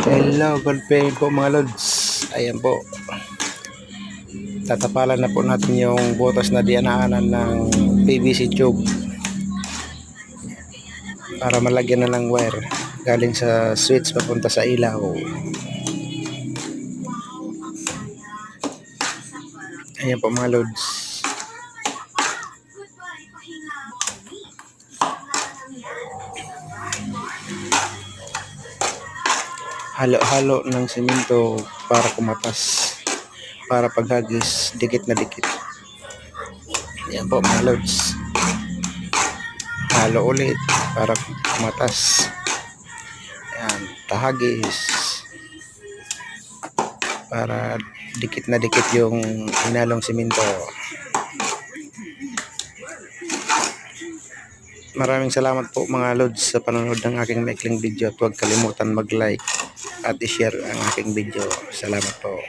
Hello, good day po mga lods. Ayan po. Tatapalan na po natin yung butas na dianaanan ng PVC tube para malagyan na ng wire galing sa switch papunta sa ilaw. Ayan po mga lods. Halo-halo ng simento para kumatas, para paghagis dikit na dikit. Ayan po mga lods. Halo ulit para kumatas. Ayan, tahagis para dikit na dikit yung hinalong simento. Maraming salamat po mga lods sa panonood ng aking maikling video at huwag kalimutan mag-like at i-share ang aking video. Salamat po.